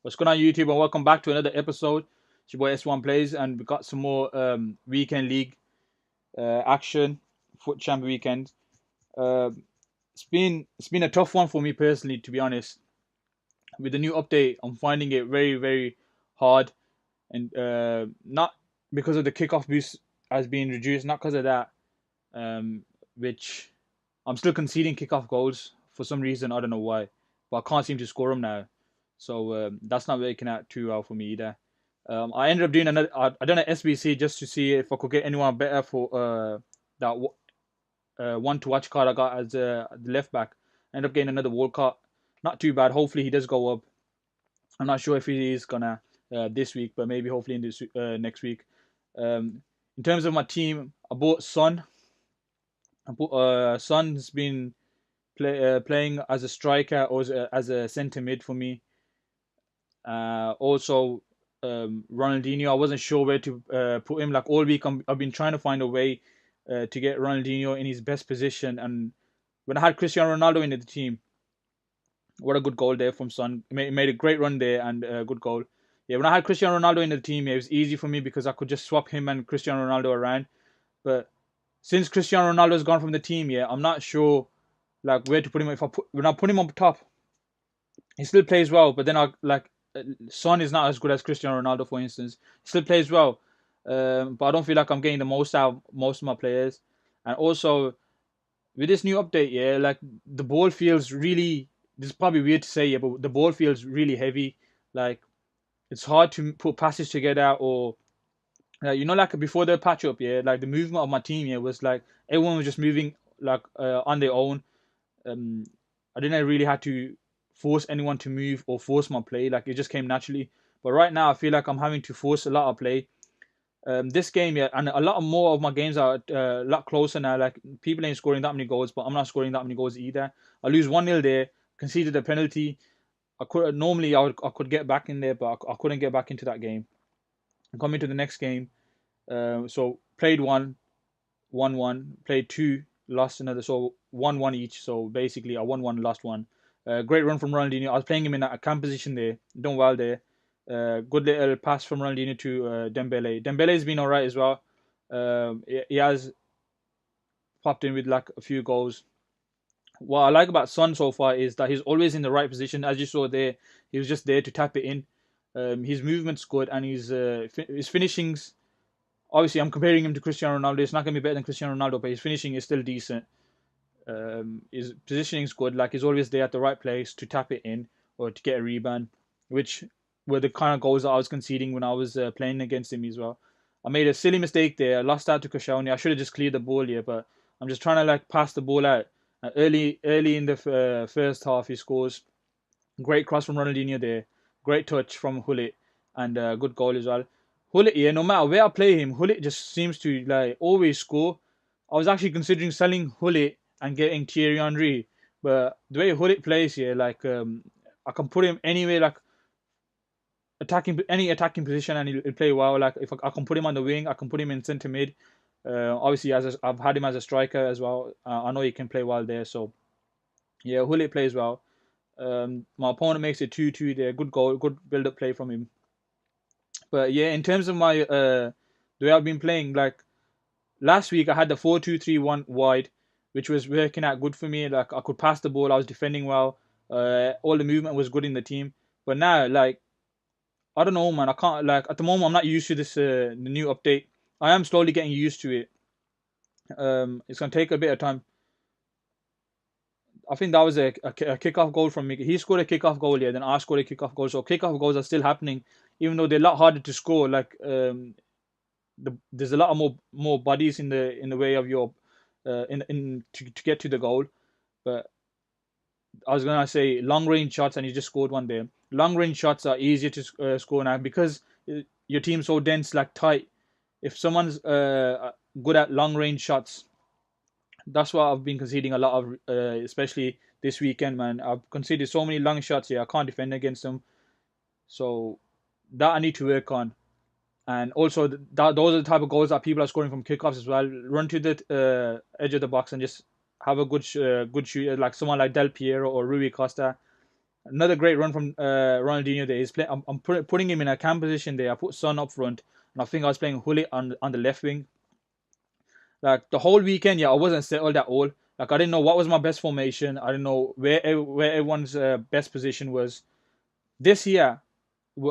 What's going on, YouTube, and welcome back to another episode. It's your boy S1 Plays, and we got some more weekend league action, foot champ weekend. Uh, it's been a tough one for me personally, to be honest. With the new update, I'm finding it very hard, and not because of the kickoff boost has been reduced, not because of that. Um, which I'm still conceding kickoff goals for some reason. I don't know why, but I can't seem to score them now. So that's not working out too well for me either. I ended up doing another. I done an SBC just to see if I could get anyone better for that one to watch card I got as the left back. End up getting another World Cup. Not too bad. Hopefully he does go up. I'm not sure if he is gonna this week, but maybe hopefully in this next week. In terms of my team, I bought Son. Son's been playing as a striker or as a centre mid for me. Also, Ronaldinho, I wasn't sure where to put him. Like all week, I've been trying to find a way to get Ronaldinho in his best position. And when I had Cristiano Ronaldo in the team, what a good goal there from Son. Made a great run there and a good goal. Yeah, when I had Cristiano Ronaldo in the team, it was easy for me because I could just swap him and Cristiano Ronaldo around. But since Cristiano Ronaldo's gone from the team, yeah, I'm not sure like where to put him. When I put him up top, he still plays well, but then Son is not as good as Cristiano Ronaldo, for instance. He still plays well, but I don't feel like I'm getting the most out of most of my players. And also with this new update, yeah, like the ball feels really. This is probably weird to say, yeah, but the ball feels really heavy. Like it's hard to put passes together, or like before the patch up, yeah, like the movement of my team, yeah, was like everyone was just moving like on their own. um, I didn't really have to force anyone to move or force my play. Like it just came naturally. But right now, I feel like I'm having to force a lot of play. This game, yeah, and a lot more of my games are a lot closer now. Like people ain't scoring that many goals, but I'm not scoring that many goals either. I lose 1-0 there, conceded a penalty. I could normally I could get back in there, but I couldn't get back into that game. I'm coming to the next game. So played one, 1-1, played two, lost another. So 1-1 each. So basically, I won one, lost one. Great run from Ronaldinho. I was playing him in a cam position there, done well there. Good little pass from Ronaldinho to Dembele. Dembele's been alright as well. He has popped in with like a few goals. What I like about Son so far is that he's always in the right position. As you saw there, he was just there to tap it in. His movement's good, and his finishings. Obviously, I'm comparing him to Cristiano Ronaldo. It's not going to be better than Cristiano Ronaldo, but his finishing is still decent. His positioning is good. Like he's always there at the right place to tap it in or to get a rebound, which were the kind of goals that I was conceding when I was playing against him as well. I made a silly mistake there. I lost out to Koscielny. I should have just cleared the ball here, but I'm just trying to like pass the ball out. Early in the first half, he scores. Great cross from Ronaldinho there. Great touch from Hullet, and good goal as well. Hullet, yeah, no matter where I play him, Hullet just seems to like always score. I was actually considering selling Hullet and getting Thierry Henry, but the way Hullet plays here, like I can put him anywhere, like attacking position, and he'll play well. Like if I can put him on the wing, I can put him in centre mid. Obviously, I've had him as a striker as well. I know he can play well there. So yeah, Hullet plays well. My opponent makes it 2-2 there. Good goal, good build up play from him. But yeah, in terms of my the way I've been playing, like last week I had the 4-2-3-1 wide, which was working out good for me. Like I could pass the ball, I was defending well, all the movement was good in the team. But now, like I don't know, man, I can't like at the moment I'm not used to this the new update. I am slowly getting used to it. It's gonna take a bit of time. I think that was a kickoff goal from me. He scored a kickoff goal, yeah. Then I scored a kickoff goal. So kickoff goals are still happening, even though they're a lot harder to score. Like there's a lot of more bodies in the way of your in to get to the goal. But I was gonna say long range shots, and he just scored one there. Long range shots are easier to score now because your team's so dense, like tight. If someone's good at long range shots, that's what I've been conceding a lot of, especially this weekend, man. I've conceded so many long shots here. I can't defend against them, so that I need to work on. And also, those are the type of goals that people are scoring from kickoffs as well. Run to the edge of the box and just have a good shoot, like someone like Del Piero or Rui Costa. Another great run from Ronaldinho there. I'm putting him in a cam position there. I put Son up front, and I think I was playing Hullet on the left wing. Like the whole weekend, yeah, I wasn't settled at all. Like I didn't know what was my best formation. I didn't know where everyone's best position was. This year,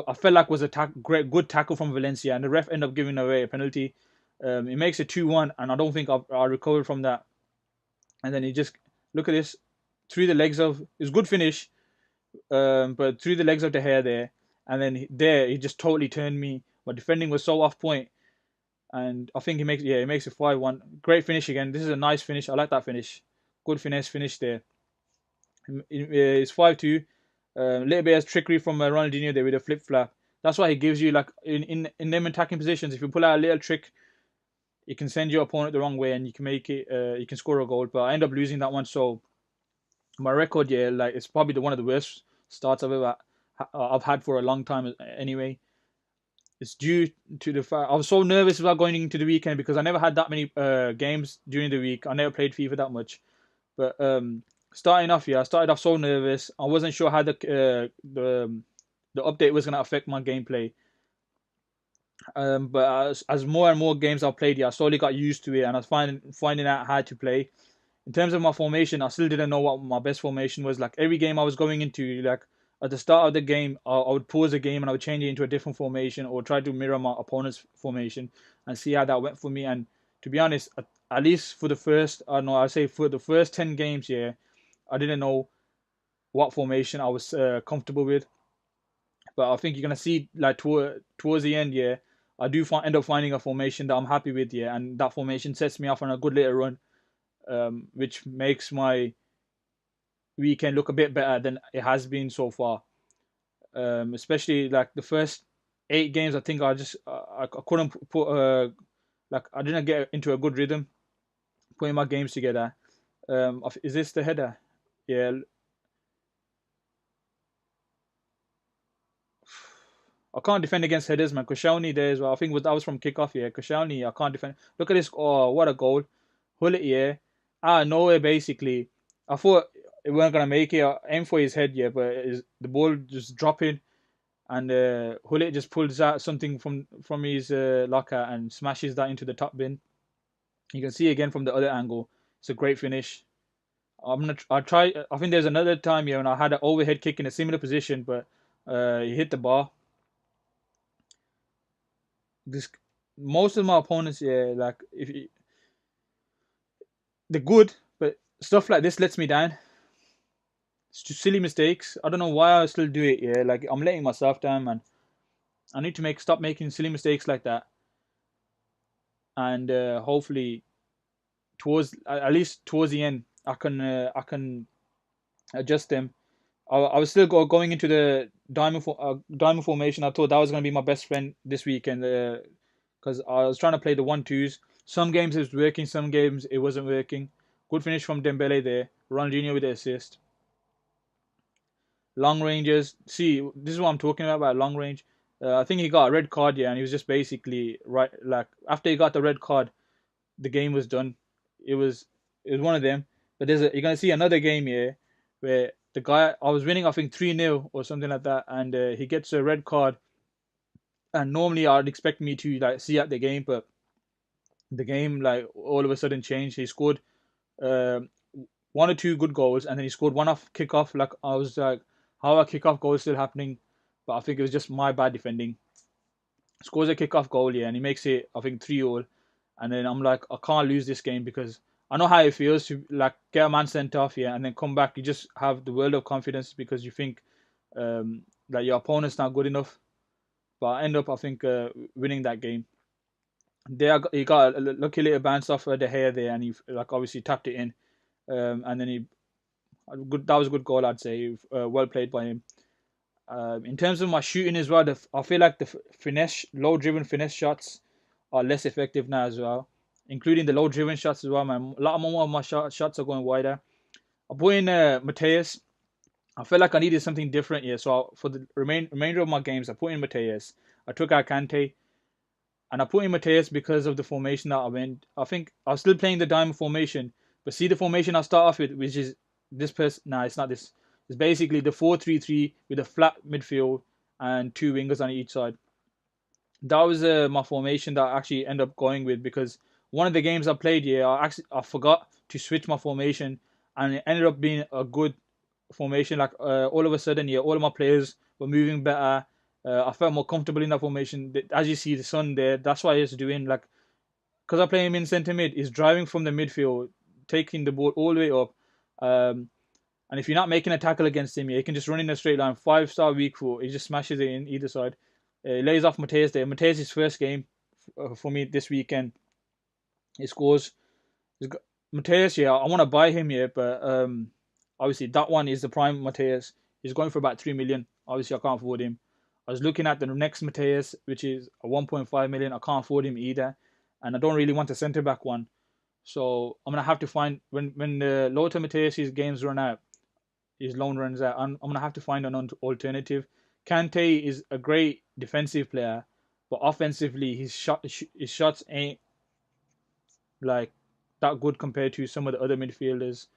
I felt like was a good tackle from Valencia, and the ref ended up giving away a penalty. It makes it 2-1, and I don't think I recovered from that. And then he just look at this through the legs of it's good finish, but through the legs of the hair there, and then there he just totally turned me. My defending was so off point, and I think he makes it 5-1. Great finish again. This is a nice finish. I like that finish. Good finesse finish there. It's 5-2. A little bit of trickery from Ronaldinho there with a flip flap. That's why he gives you like in them attacking positions. If you pull out a little trick, it can send your opponent the wrong way, and you can make it. You can score a goal. But I end up losing that one. So my record, yeah, like it's probably one of the worst starts I've had for a long time. Anyway, it's due to the fact I was so nervous about going into the weekend because I never had that many games during the week. I never played FIFA that much, but starting off, yeah, I started off so nervous. I wasn't sure how the update was gonna affect my gameplay. But as more and more games I played, yeah, I slowly got used to it, and I was finding out how to play. In terms of my formation, I still didn't know what my best formation was. Like every game I was going into, like at the start of the game, I would pause the game and I would change it into a different formation or try to mirror my opponent's formation and see how that went for me. And to be honest, at least for the first, I don't know, I'd say for the first 10 games, yeah, I didn't know what formation I was comfortable with. But I think you're gonna see like towards the end, yeah, I do end up finding a formation that I'm happy with, yeah, and that formation sets me off on a good little run, which makes my weekend look a bit better than it has been so far. Especially like the first 8 games, I think I couldn't put like I didn't get into a good rhythm putting my games together. Is this the header? Yeah, I can't defend against headers, man. Koscielny there as well. I think that was from kickoff. Yeah, Koscielny, I can't defend. Look at this. Oh, what a goal! Hullet, yeah. Out of nowhere, basically. I thought it weren't gonna make it. I aimed for his head, yeah, but the ball just dropping, and Hullet just pulls out something from his locker and smashes that into the top bin. You can see again from the other angle. It's a great finish. I try. I think there's another time here when I had an overhead kick in a similar position, but he hit the bar. This Most of my opponents, yeah, like they're good, but stuff like this lets me down. It's just silly mistakes. I don't know why I still do it. Yeah, like I'm letting myself down, man. I need to stop making silly mistakes like that, and hopefully towards at least towards the end, I can adjust them. I was still going into the diamond formation. I thought that was gonna be my best friend this weekend because I was trying to play the 1-2s. Some games it was working, some games it wasn't working. Good finish from Dembele there. Ronaldinho with the assist. Long ranges. See, this is what I'm talking about long range. I think he got a red card, yeah, and he was just basically right. Like after he got the red card, the game was done. It was one of them. But you're gonna see another game here where the guy I was winning, I think 3-0 or something like that, and he gets a red card. And normally I'd expect me to like see out the game, but the game like all of a sudden changed. He scored uh, 1 or 2 good goals, and then he scored one off kickoff. Like I was like, how are kickoff goals still happening? But I think it was just my bad defending. Scores a kickoff goal, yeah, and he makes it I think 3-all. And then I'm like, I can't lose this game because I know how it feels to like get a man sent off, yeah, and then come back. You just have the world of confidence because you think that your opponent's not good enough. But I end up, I think, winning that game. There, he got a lucky little bounce off the hair there, and he like obviously tapped it in, and then he good. That was a good goal, I'd say. Well played by him. In terms of my shooting as well, I feel like the finesse, low-driven finesse shots are less effective now as well, including the low-driven shots as well. Man, a lot more of my shots are going wider. I put in Mateus. I felt like I needed something different here, so for the remainder of my games, I put in Mateus. I took out Kante, and I put in Mateus because of the formation that I went. I think I was still playing the diamond formation, but see the formation I start off with, which is this person. Nah, it's not this. It's basically the 4-3-3 with a flat midfield and two wingers on each side. That was my formation that I actually ended up going with, because one of the games I played, yeah, I forgot to switch my formation, and it ended up being a good formation. Like all of a sudden, yeah, all of my players were moving better. I felt more comfortable in that formation. As you see the sun there, that's what he's doing. Like, because I play him in centre mid, he's driving from the midfield, taking the ball all the way up. Um, and if you're not making a tackle against him, yeah, he can just run in a straight line. 5-star weak foot. He just smashes it in either side. He lays off Mateus there. Mateus' first game for me this weekend. He scores. He's got, Mateus, yeah, I want to buy him, yeah, but obviously that one is the prime Mateus. He's going for about 3 million. Obviously, I can't afford him. I was looking at the next Mateus, which is a 1.5 million. I can't afford him either, and I don't really want a centre back one. So I'm gonna have to find when the Lothar Matthäus' games run out, his loan runs out. I'm gonna have to find an alternative. Kante is a great defensive player, but offensively his shots ain't like that good compared to some of the other midfielders.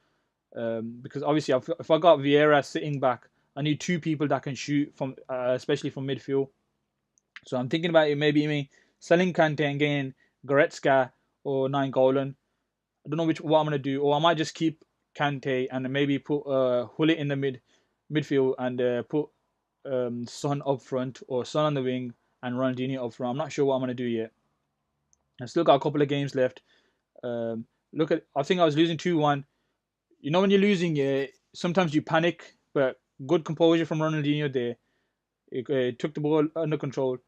Because obviously, if I got Vieira sitting back, I need two people that can shoot from, especially from midfield. So I'm thinking about it, maybe me selling Kante and getting Goretzka or Nainggolan. I don't know what I'm gonna do, or I might just keep Kante and maybe put Hullet in the midfield and put Son up front, or Son on the wing and Ronaldinho up front. I'm not sure what I'm gonna do yet. I still got a couple of games left. I think I was losing 2-1. You know when you're losing, yeah, sometimes you panic, but good composure from Ronaldinho there. It took the ball under control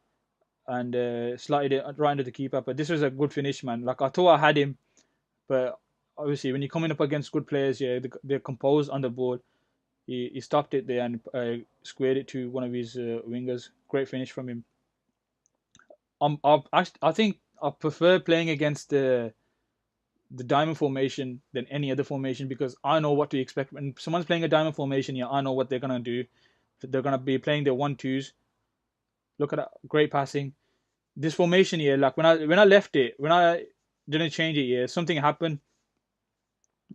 and slotted it right under the keeper. But this was a good finish, man. Like, I thought I had him, but obviously when you're coming up against good players, yeah, they're composed on the ball. He stopped it there and squared it to one of his wingers. Great finish from him. I think I prefer playing against the diamond formation than any other formation, because I know what to expect. When someone's playing a diamond formation, yeah, I know what they're gonna do. They're gonna be playing their 1-2s. Look at that, great passing. This formation here, like when I left it, when I didn't change it, yeah, something happened,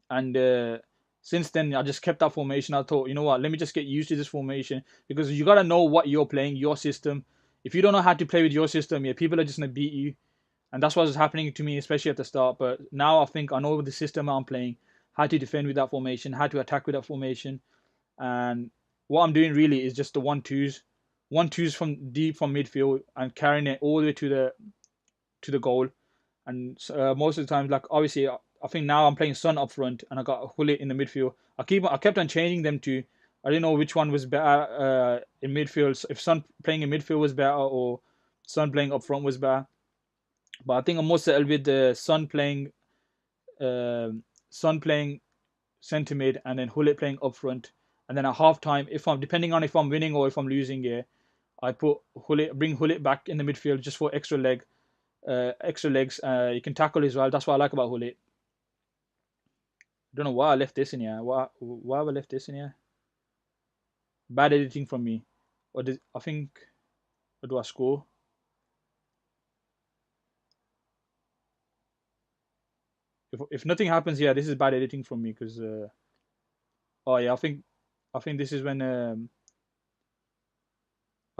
and since then I just kept that formation. I thought, you know what, let me just get used to this formation, because you gotta know what you're playing, your system. If you don't know how to play with your system, yeah, people are just gonna beat you. And that's what was happening to me, especially at the start. But now I think I know the system I'm playing, how to defend with that formation, how to attack with that formation. And what I'm doing really is just the 1-2s, 1-2s from deep from midfield and carrying it all the way to the goal. And most of the time, like, obviously, I think now I'm playing Son up front and I got Hullet in the midfield. I kept on changing them to. I didn't know which one was better in midfield. So if Son playing in midfield was better, or Son playing up front was better. But I think I'm more settled with the uh, Son playing centre mid, and then Hullet playing up front. And then at half time, if I'm depending on if I'm winning or if I'm losing, yeah, I bring Hullet back in the midfield just for extra legs. You can tackle as well. That's what I like about Hullet. I don't know why I left this in here. Why have I left this in here? Bad editing from me. I think, or do I score? If nothing happens here, this is bad editing from me, because oh yeah, I think this is when I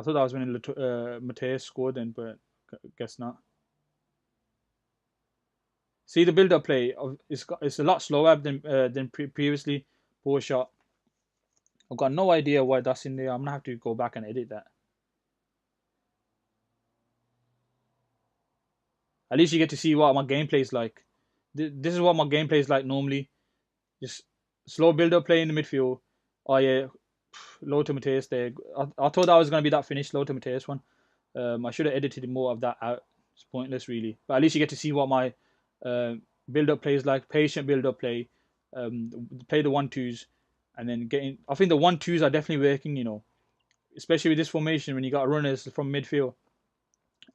thought that was when Mateus scored then, but guess not. See the build-up play. It's a lot slower than previously. Poor shot. I've got no idea why that's in there. I'm gonna have to go back and edit that. At least you get to see what my gameplay is like. This is what my gameplay is like normally. Just slow build-up play in the midfield. Oh yeah, Lothar Matthäus there. I thought that was gonna be that finished Lothar Matthäus one. I should have edited more of that out. It's pointless, really. But at least you get to see what my uh, build-up play is like. Patient build-up play. Play the 1-2s, and then getting. I think the 1-2s are definitely working. Especially with this formation when you got runners from midfield,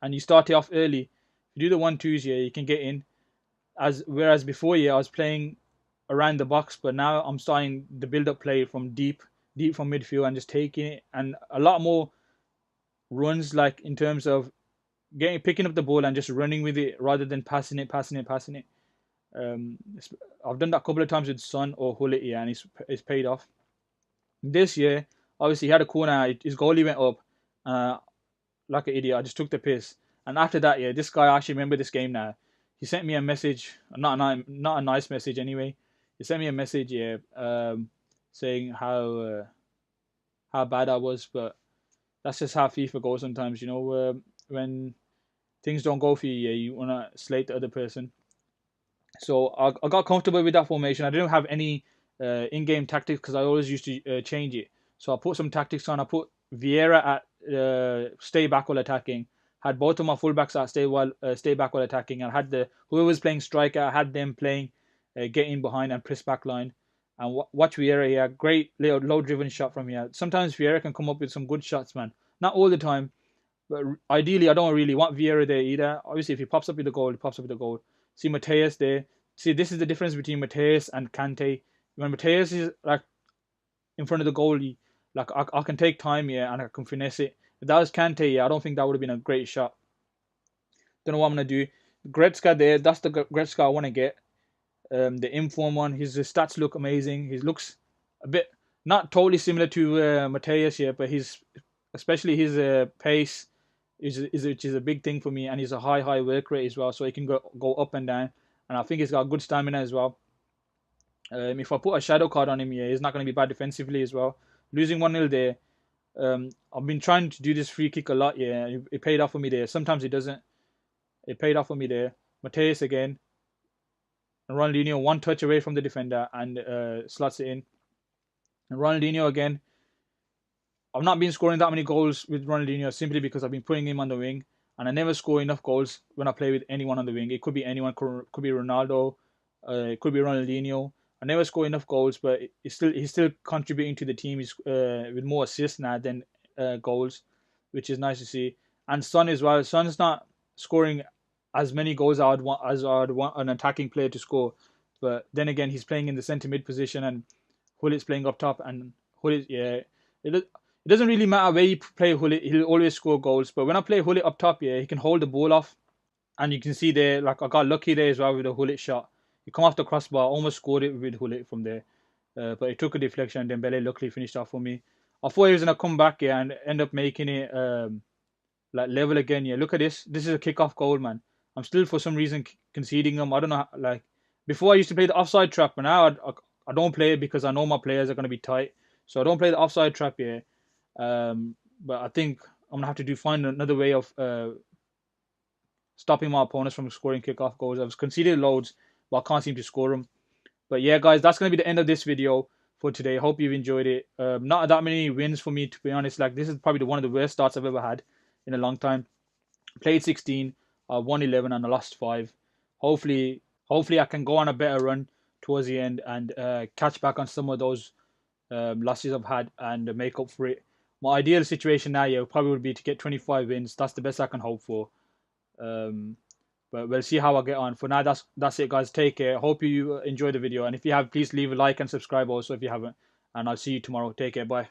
and you start it off early. If you do the 1-2s, yeah, you can get in. Whereas before, yeah, I was playing around the box, but now I'm starting the build-up play from deep from midfield and just taking it, and a lot more runs, like in terms of picking up the ball and just running with it rather than passing it. Um, I've done that a couple of times with Son or Hullet, yeah, and it's paid off. This year, obviously, he had a corner. His goalie went up. Uh, like an idiot. I just took the piss. And after that, yeah, this guy, I actually remember this game now. He sent me a message, not a nice message anyway. He sent me a message, yeah, saying how bad I was. But that's just how FIFA goes sometimes, you know. When things don't go for you, yeah, you wanna slate the other person. So I got comfortable with that formation. I didn't have any in-game tactics because I always used to change it. So I put some tactics on. I put Vieira at stay back while attacking. Had both of my fullbacks at stay back while attacking. And had the whoever was playing striker, I had them playing get in behind and press back line. And watch Vieira here. Great little low-driven shot from here. Sometimes Vieira can come up with some good shots, man. Not all the time, but ideally, I don't really want Vieira there either. Obviously, if he pops up with a goal, he pops up with a goal. See Mateus there. See, this is the difference between Mateus and Kante. When Mateus is like in front of the goalie, like I can take time, yeah, and I can finesse it. If that was Kante, yeah, I don't think that would have been a great shot. Don't know what I'm gonna do. Gretzka there, that's the Gretzka I want to get. The inform one, his stats look amazing. He looks a bit not totally similar to Mateus, yeah, but his especially his pace which is a big thing for me, and he's a high work rate as well, so he can go up and down, and I think he's got good stamina as well. If I put a shadow card on him, yeah, he's not going to be bad defensively as well. Losing 1-0 there, I've been trying to do this free kick a lot, yeah, it paid off for me there. Sometimes it doesn't. It paid off for me there. Mateus again, and Ronaldinho one touch away from the defender and slots it in. And Ronaldinho again, I've not been scoring that many goals with Ronaldinho simply because I've been putting him on the wing, and I never score enough goals when I play with anyone on the wing. It could be anyone, could be Ronaldo, it could be Ronaldinho. I never score enough goals, but he's still contributing to the team. He's with more assists now than goals, which is nice to see. And Son as well. Son's not scoring as many goals I'd want an attacking player to score, but then again he's playing in the centre mid position, and Hullit's playing up top, and Hullit, yeah. It doesn't really matter where you play Hullit, he'll always score goals. But when I play Hullit up top, yeah, he can hold the ball off. And you can see there, like I got lucky there as well with the Hullit shot. He come off the crossbar, almost scored it with Hullit from there. But it took a deflection, and Dembele luckily finished off for me. I thought he was going to come back, yeah, and end up making it like level again. Yeah, look at this. This is a kick-off goal, man. I'm still, for some reason, conceding them. I don't know, like, before I used to play the offside trap, but now I don't play it because I know my players are going to be tight. So I don't play the offside trap, yeah. But I think I'm gonna have to find another way of stopping my opponents from scoring kickoff goals. I've conceded loads, but I can't seem to score them. But yeah, guys, that's gonna be the end of this video for today. Hope you've enjoyed it. Not that many wins for me, to be honest. Like, this is probably one of the worst starts I've ever had in a long time. Played 16, won 11, and I lost 5. Hopefully I can go on a better run towards the end and catch back on some of those losses I've had and make up for it. My ideal situation now, yeah, probably would be to get 25 wins. That's the best I can hope for. But we'll see how I get on. For now, that's it, guys. Take care. Hope you enjoy the video. And if you have, please leave a like and subscribe also if you haven't. And I'll see you tomorrow. Take care. Bye.